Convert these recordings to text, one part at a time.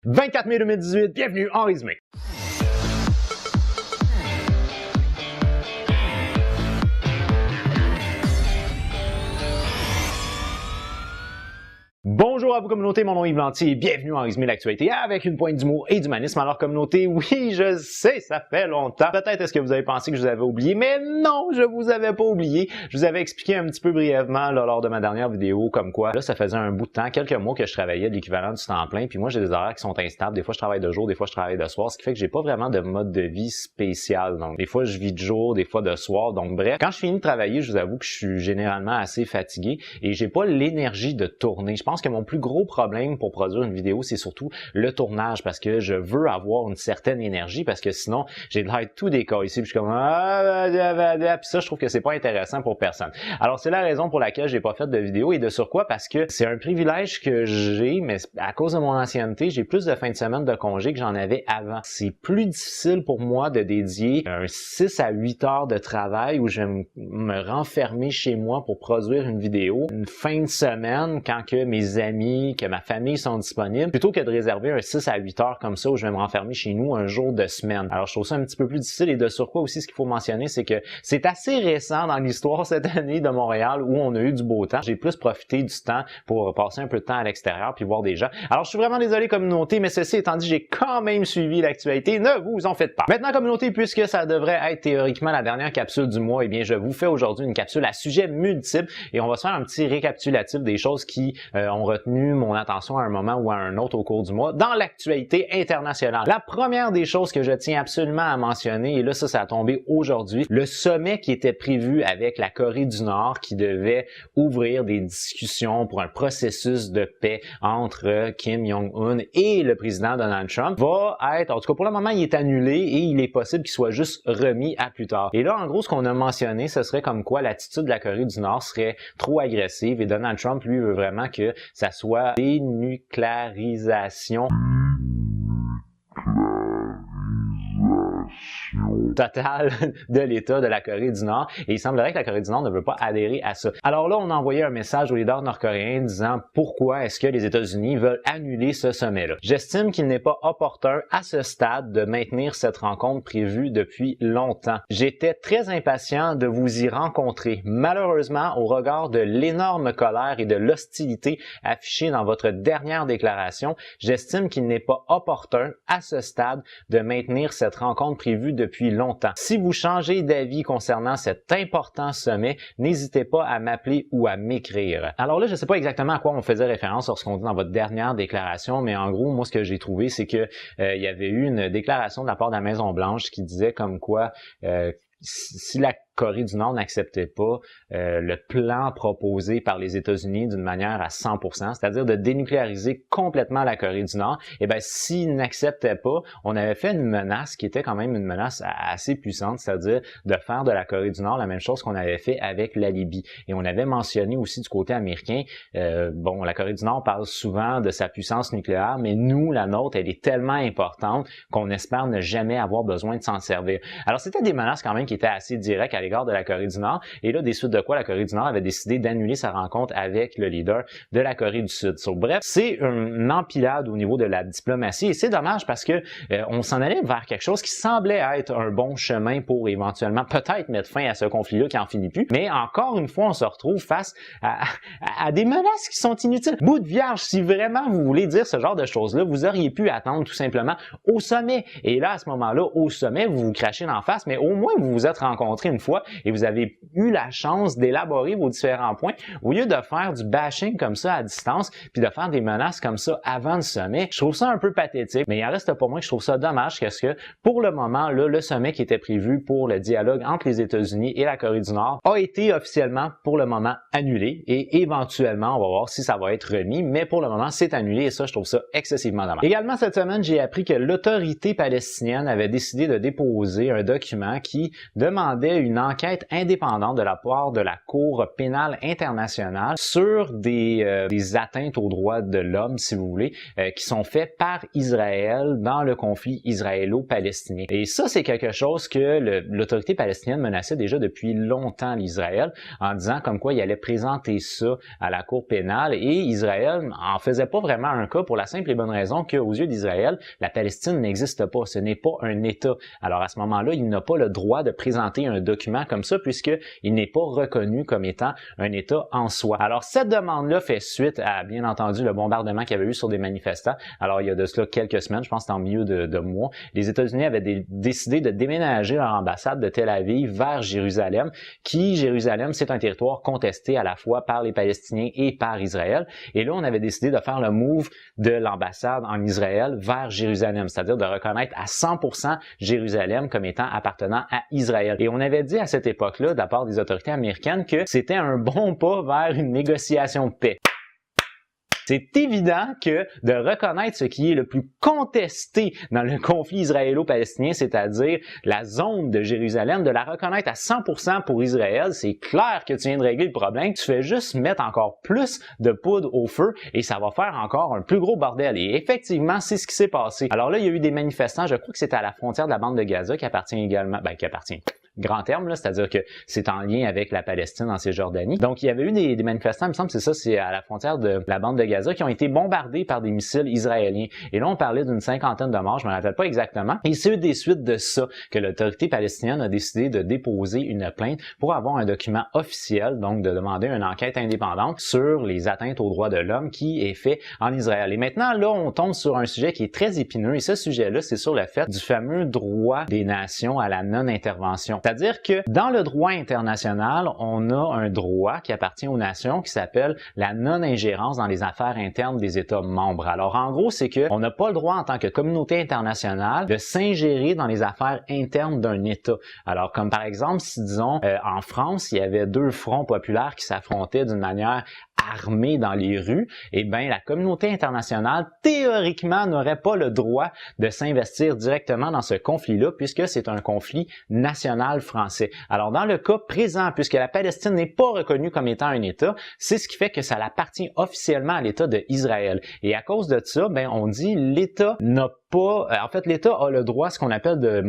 24 mai 2018, bienvenue en résumé. Bonjour à vous communauté, mon nom est Yves Lantier et bienvenue en résumé l'actualité avec une pointe d'humour et d'humanisme. Alors communauté, oui je sais, ça fait longtemps. Peut-être est-ce que vous avez pensé que je vous avais oublié, mais non, je vous avais pas oublié. Je vous avais expliqué un petit peu brièvement là, lors de ma dernière vidéo comme quoi, là ça faisait un bout de temps, quelques mois que je travaillais de l'équivalent du temps plein, puis moi j'ai des horaires qui sont instables. Des fois je travaille de jour, des fois je travaille de soir, ce qui fait que j'ai pas vraiment de mode de vie spécial. Donc des fois je vis de jour, des fois de soir. Donc bref, quand je finis de travailler, je vous avoue que je suis généralement assez fatigué et j'ai pas l'énergie de tourner. Je pense que mon plus gros problème pour produire une vidéo, c'est surtout le tournage parce que je veux avoir une certaine énergie parce que sinon, j'ai de l'air tout décor ici puis je suis comme puis ça, je trouve que c'est pas intéressant pour personne. Alors, c'est la raison pour laquelle j'ai pas fait de vidéo et de sur quoi parce que c'est un privilège que j'ai, mais à cause de mon ancienneté, j'ai plus de fins de semaine de congé que j'en avais avant. C'est plus difficile pour moi de dédier un 6 à 8 heures de travail où je vais me renfermer chez moi pour produire une vidéo une fin de semaine quand que mes amis, que ma famille sont disponibles, plutôt que de réserver un 6 à 8 heures comme ça où je vais me renfermer chez nous un jour de semaine. Alors je trouve ça un petit peu plus difficile et de sur quoi aussi ce qu'il faut mentionner, c'est que c'est assez récent dans l'histoire cette année de Montréal où on a eu du beau temps. J'ai plus profité du temps pour passer un peu de temps à l'extérieur puis voir des gens. Alors je suis vraiment désolé communauté, mais ceci étant dit, j'ai quand même suivi l'actualité, ne vous en faites pas. Maintenant communauté, puisque ça devrait être théoriquement la dernière capsule du mois, eh bien je vous fais aujourd'hui une capsule à sujet multiple et on va se faire un petit récapitulatif des choses qui ont retenu mon attention à un moment ou à un autre au cours du mois dans l'actualité internationale. La première des choses que je tiens absolument à mentionner, et là ça a tombé aujourd'hui, le sommet qui était prévu avec la Corée du Nord qui devait ouvrir des discussions pour un processus de paix entre Kim Jong-un et le président Donald Trump va être, en tout cas pour le moment il est annulé et il est possible qu'il soit juste remis à plus tard. Et là en gros ce qu'on a mentionné, ce serait comme quoi l'attitude de la Corée du Nord serait trop agressive et Donald Trump lui veut vraiment que ça soit dénucléarisation totale de l'État de la Corée du Nord et il semblerait que la Corée du Nord ne veut pas adhérer à ça. Alors là, on a envoyé un message au leader nord-coréen disant pourquoi est-ce que les États-Unis veulent annuler ce sommet-là. J'estime qu'il n'est pas opportun à ce stade de maintenir cette rencontre prévue depuis longtemps. J'étais très impatient de vous y rencontrer. Malheureusement, au regard de l'énorme colère et de l'hostilité affichée dans votre dernière déclaration, j'estime qu'il n'est pas opportun à ce stade de maintenir cette rencontre prévue depuis longtemps. Si vous changez d'avis concernant cet important sommet, n'hésitez pas à m'appeler ou à m'écrire. Alors là, je ne sais pas exactement à quoi on faisait référence sur ce qu'on dit dans votre dernière déclaration, mais en gros, moi, ce que j'ai trouvé, c'est que il y avait eu une déclaration de la part de la Maison-Blanche qui disait comme quoi si la Corée du Nord n'acceptait pas le plan proposé par les États-Unis d'une manière à 100%, c'est-à-dire de dénucléariser complètement la Corée du Nord, et bien s'ils n'acceptaient pas, on avait fait une menace qui était quand même une menace assez puissante, c'est-à-dire de faire de la Corée du Nord la même chose qu'on avait fait avec la Libye. Et on avait mentionné aussi du côté américain, bon, la Corée du Nord parle souvent de sa puissance nucléaire, mais nous, la nôtre, elle est tellement importante qu'on espère ne jamais avoir besoin de s'en servir. Alors c'était des menaces quand même qui étaient assez directes à l'égard de la Corée du Nord. Et là, des suites de quoi la Corée du Nord avait décidé d'annuler sa rencontre avec le leader de la Corée du Sud. Bref, c'est une empilade au niveau de la diplomatie et c'est dommage parce que on s'en allait vers quelque chose qui semblait être un bon chemin pour éventuellement peut-être mettre fin à ce conflit-là qui en finit plus. Mais encore une fois, on se retrouve face à des menaces qui sont inutiles. Bout de vierge, si vraiment vous voulez dire ce genre de choses-là, vous auriez pu attendre tout simplement au sommet. Et là, à ce moment-là, au sommet, vous vous crachez d'en face, mais au moins vous vous êtes rencontrés une fois et vous avez eu la chance d'élaborer vos différents points au lieu de faire du bashing comme ça à distance puis de faire des menaces comme ça avant le sommet. Je trouve ça un peu pathétique, mais il en reste pas moins que je trouve ça dommage parce que pour le moment, là, le sommet qui était prévu pour le dialogue entre les États-Unis et la Corée du Nord a été officiellement pour le moment annulé et éventuellement, on va voir si ça va être remis, mais pour le moment, c'est annulé et ça, je trouve ça excessivement dommage. Également, cette semaine, j'ai appris que l'autorité palestinienne avait décidé de déposer un document qui demandait une enquête indépendante de la part de la Cour pénale internationale sur des atteintes aux droits de l'homme, si vous voulez, qui sont faites par Israël dans le conflit israélo-palestinien. Et ça, c'est quelque chose que l'autorité palestinienne menaçait déjà depuis longtemps l'Israël, en disant comme quoi il allait présenter ça à la Cour pénale, et Israël en faisait pas vraiment un cas pour la simple et bonne raison qu'aux yeux d'Israël, la Palestine n'existe pas, ce n'est pas un État. Alors à ce moment-là, il n'a pas le droit de présenter un document comme ça puisqu'il n'est pas reconnu comme étant un État en soi. Alors cette demande-là fait suite à, bien entendu, le bombardement qu'il y avait eu sur des manifestants. Alors il y a de cela quelques semaines, je pense que c'était en milieu de mois, les États-Unis avaient décidé de déménager leur ambassade de Tel Aviv vers Jérusalem, Jérusalem, c'est un territoire contesté à la fois par les Palestiniens et par Israël. Et là, on avait décidé de faire le move de l'ambassade en Israël vers Jérusalem, c'est-à-dire de reconnaître à 100% Jérusalem comme étant appartenant à Israël. Et on avait dit à cette époque-là, de la part des autorités américaines, que c'était un bon pas vers une négociation de paix. C'est évident que de reconnaître ce qui est le plus contesté dans le conflit israélo-palestinien, c'est-à-dire la zone de Jérusalem, de la reconnaître à 100% pour Israël, c'est clair que tu viens de régler le problème. Tu fais juste mettre encore plus de poudre au feu et ça va faire encore un plus gros bordel. Et effectivement, c'est ce qui s'est passé. Alors là, il y a eu des manifestants, je crois que c'était à la frontière de la bande de Gaza qui appartient également, grand terme, c'est-à-dire que c'est en lien avec la Palestine en Cisjordanie. Donc, il y avait eu des manifestants, il me semble que c'est à la frontière de la bande de Gaza, qui ont été bombardés par des missiles israéliens. Et là, on parlait d'une 50aine de morts, je ne me rappelle pas exactement. Et c'est des suites de ça que l'autorité palestinienne a décidé de déposer une plainte pour avoir un document officiel, donc de demander une enquête indépendante sur les atteintes aux droits de l'homme qui est fait en Israël. Et maintenant, là, on tombe sur un sujet qui est très épineux, et ce sujet-là, c'est sur le fait du fameux droit des nations à la non-intervention. C'est-à-dire que dans le droit international, on a un droit qui appartient aux nations qui s'appelle la non-ingérence dans les affaires internes des États membres. Alors en gros, c'est que on n'a pas le droit en tant que communauté internationale de s'ingérer dans les affaires internes d'un État. Alors comme par exemple, si disons en France, il y avait deux fronts populaires qui s'affrontaient d'une manière armée dans les rues, eh bien, la communauté internationale, théoriquement, n'aurait pas le droit de s'investir directement dans ce conflit-là, puisque c'est un conflit national français. Alors, dans le cas présent, puisque la Palestine n'est pas reconnue comme étant un État, c'est ce qui fait que ça appartient officiellement à l'État d'Israël. Et à cause de ça, ben, on dit l'État n'a pas... En fait, l'État a le droit, ce qu'on appelle de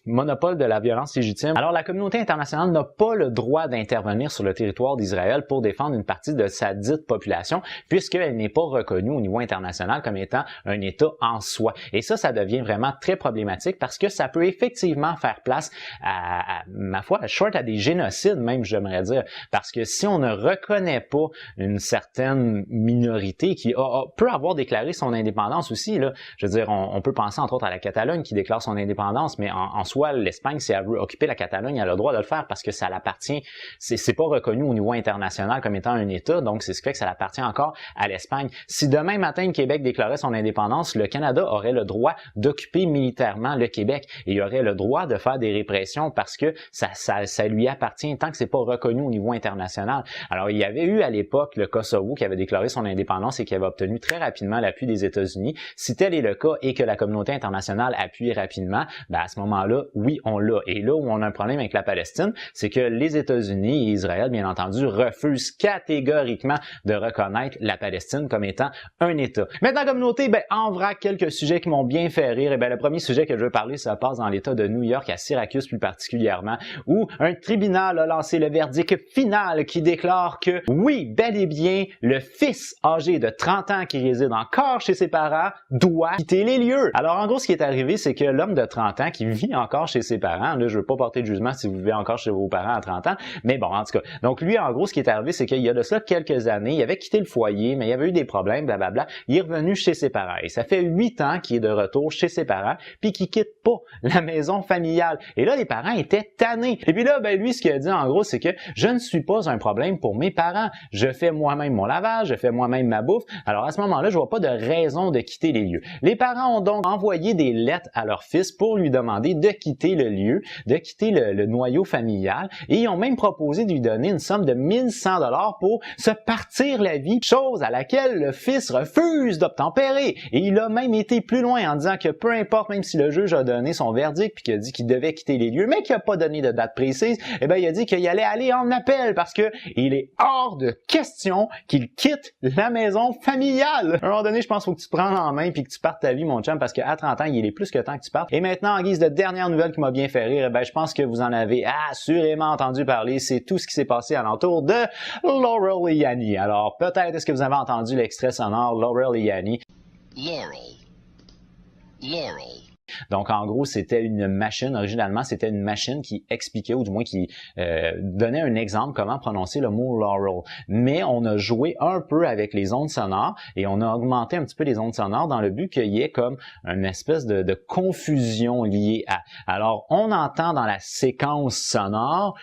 monopole de la violence légitime. Alors, la communauté internationale n'a pas le droit d'intervenir sur le territoire d'Israël pour défendre une partie de sa dite population, puisqu'elle n'est pas reconnue au niveau international comme étant un État en soi. Et ça devient vraiment très problématique parce que ça peut effectivement faire place à ma foi, à des génocides même, j'aimerais dire. Parce que si on ne reconnaît pas une certaine minorité qui peut avoir déclaré son indépendance aussi, là, je veux dire, on peut penser entre autres à la Catalogne qui déclare son indépendance, mais en soi, l'Espagne, si elle veut occuper la Catalogne, elle a le droit de le faire parce que ça l'appartient. C'est pas reconnu au niveau international comme étant un État, donc c'est ce qui fait que ça appartient encore à l'Espagne. Si demain matin, le Québec déclarait son indépendance, le Canada aurait le droit d'occuper militairement le Québec et il aurait le droit de faire des répressions parce que ça lui appartient tant que c'est pas reconnu au niveau international. Alors, il y avait eu à l'époque le Kosovo qui avait déclaré son indépendance et qui avait obtenu très rapidement l'appui des États-Unis. Si tel est le cas et que la communauté internationale appuie rapidement, ben à ce moment-là, oui, on l'a. Et là où on a un problème avec la Palestine, c'est que les États-Unis et Israël, bien entendu, refusent catégoriquement de reconnaître la Palestine comme étant un État. Maintenant, communauté, ben, en vrac, quelques sujets qui m'ont bien fait rire. Et ben, le premier sujet que je veux parler, ça passe dans l'État de New York, à Syracuse plus particulièrement, où un tribunal a lancé le verdict final qui déclare que, oui, bel et bien, le fils âgé de 30 ans qui réside encore chez ses parents doit quitter les lieux. Alors, en gros, ce qui est arrivé, c'est que l'homme de 30 ans qui vit encore chez ses parents, là, je veux pas porter de jugement si vous vivez encore chez vos parents à 30 ans, mais bon, en tout cas. Donc, lui, en gros, ce qui est arrivé, c'est qu'il y a de cela quelques années, il avait quitté le foyer, mais il y avait eu des problèmes, blablabla. Il est revenu chez ses parents. Et ça fait 8 ans qu'il est de retour chez ses parents, puis qu'il quitte pas la maison familiale. Et là, les parents étaient tannés. Et puis là, ben, lui, ce qu'il a dit, en gros, c'est que je ne suis pas un problème pour mes parents. Je fais moi-même mon lavage, je fais moi-même ma bouffe. Alors, à ce moment-là, je vois pas de raison de quitter les lieux. Les parents ont donc donc envoyé des lettres à leur fils pour lui demander de quitter le lieu, de quitter le noyau familial, et ils ont même proposé de lui donner une somme de 1100 $ pour se partir la vie, chose à laquelle le fils refuse d'obtempérer. Et il a même été plus loin en disant que peu importe, même si le juge a donné son verdict puis qu'il a dit qu'il devait quitter les lieux, mais qu'il n'a pas donné de date précise, eh bien il a dit qu'il allait aller en appel parce que il est hors de question qu'il quitte la maison familiale. À un moment donné, je pense qu'il faut que tu te prennes en main puis que tu partes ta vie, mon chum, parce qu'à 30 ans, il est plus que temps que tu partes. Et maintenant, en guise de dernière nouvelle qui m'a bien fait rire, eh bien, je pense que vous en avez assurément entendu parler. C'est tout ce qui s'est passé alentour de Laurel et Yanny. Alors, peut-être est-ce que vous avez entendu l'extrait sonore Laurel et Yanny? Laurel. Donc, en gros, c'était une machine, originalement, c'était une machine qui expliquait, ou du moins qui donnait un exemple comment prononcer le mot Laurel. Mais on a joué un peu avec les ondes sonores et on a augmenté un petit peu les ondes sonores dans le but qu'il y ait comme une espèce de confusion liée à. Alors, on entend dans la séquence sonore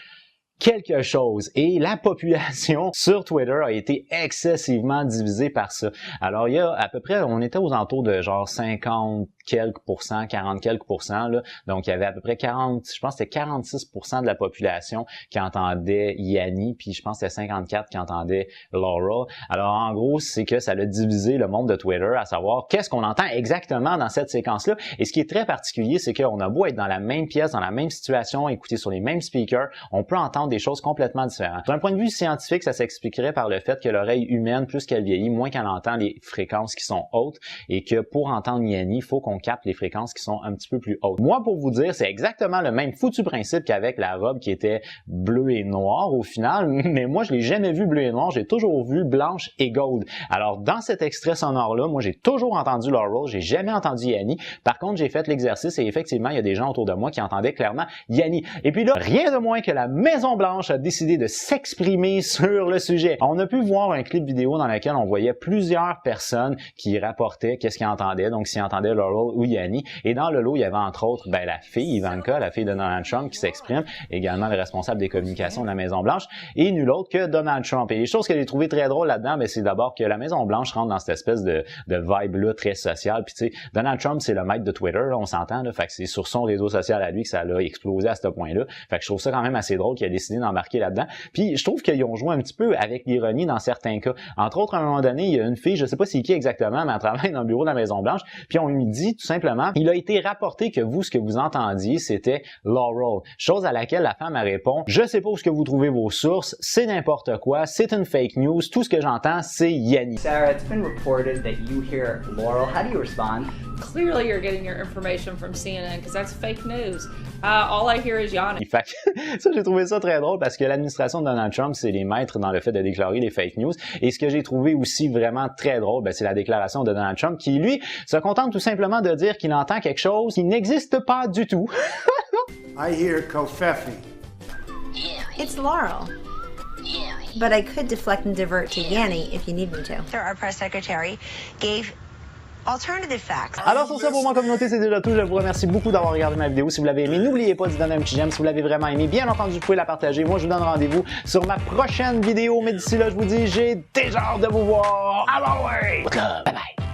quelque chose. Et la population sur Twitter a été excessivement divisée par ça. Alors, il y a à peu près, on était aux alentours de genre 50 quelques pourcents, 40 quelques pourcents, là. Donc, il y avait à peu près 40, je pense que c'était 46% de la population qui entendait Yanny, puis je pense que c'était 54 qui entendait Laurel. Alors, en gros, c'est que ça a divisé le monde de Twitter, à savoir qu'est-ce qu'on entend exactement dans cette séquence-là. Et ce qui est très particulier, c'est qu'on a beau être dans la même pièce, dans la même situation, écouter sur les mêmes speakers, on peut entendre des choses complètement différentes. D'un point de vue scientifique, ça s'expliquerait par le fait que l'oreille humaine, plus qu'elle vieillit, moins qu'elle entend les fréquences qui sont hautes, et que pour entendre Yanny, il faut qu'on capte les fréquences qui sont un petit peu plus hautes. Moi, pour vous dire, c'est exactement le même foutu principe qu'avec la robe qui était bleue et noire au final, mais moi, je l'ai jamais vu bleu et noir, j'ai toujours vu blanche et gold. Alors, dans cet extrait sonore-là, moi, j'ai toujours entendu Laurel, j'ai jamais entendu Yanny. Par contre, j'ai fait l'exercice et effectivement, il y a des gens autour de moi qui entendaient clairement Yanny. Et puis là, rien de moins que la Maison-Blanche a décidé de s'exprimer sur le sujet. On a pu voir un clip vidéo dans lequel on voyait plusieurs personnes qui rapportaient qu'est-ce qu'ils entendaient, donc s'ils entendaient Laurel ou Yanny. Et dans le lot, il y avait entre autres la fille Ivanka, la fille de Donald Trump qui s'exprime, également le responsable des communications de la Maison-Blanche, et nul autre que Donald Trump. Et les choses que j'ai trouvées très drôles là-dedans, c'est d'abord que la Maison-Blanche rentre dans cette espèce de vibe-là très sociale. Puis tu sais, Donald Trump, c'est le maître de Twitter, là, on s'entend, là, fait que c'est sur son réseau social à lui que ça a explosé à ce point-là. Fait que je trouve ça quand même assez drôle qu'il a décidé d'embarquer là-dedans. Puis je trouve qu'ils ont joué un petit peu avec l'ironie dans certains cas. Entre autres, à un moment donné, il y a une fille, je sais pas c'est qui exactement, mais elle travaille dans le bureau de la Maison-Blanche, puis on lui dit tout simplement, il a été rapporté que vous, ce que vous entendiez, c'était Laurel. Chose à laquelle la femme a répond, je sais pas où ce que vous trouvez vos sources, c'est n'importe quoi, c'est une fake news, tout ce que j'entends, c'est Yanny. Sarah, it's been reported that you hear Laurel. How do you respond? Clearly you're getting your information from CNN because that's fake news. All I hear is Yanny. Fait que, ça, j'ai trouvé ça très drôle parce que l'administration de Donald Trump, c'est les maîtres dans le fait de déclarer les fake news. Et ce que j'ai trouvé aussi vraiment très drôle, c'est la déclaration de Donald Trump qui, lui, se contente tout simplement de dire qu'il entend quelque chose qui n'existe pas du tout. I hear Kofefi. It's Laurel. But I could deflect and divert to Yanny if you need me to. Our press secretary gave alternative facts. Alors sur ça, pour ma communauté, c'est déjà tout. Je vous remercie beaucoup d'avoir regardé ma vidéo. Si vous l'avez aimé, n'oubliez pas de donner un petit j'aime. Si vous l'avez vraiment aimé, bien entendu, vous pouvez la partager. Moi, je vous donne rendez-vous sur ma prochaine vidéo. Mais d'ici là, je vous dis, j'ai déjà hâte de vous voir. Alors ouais! Bye bye!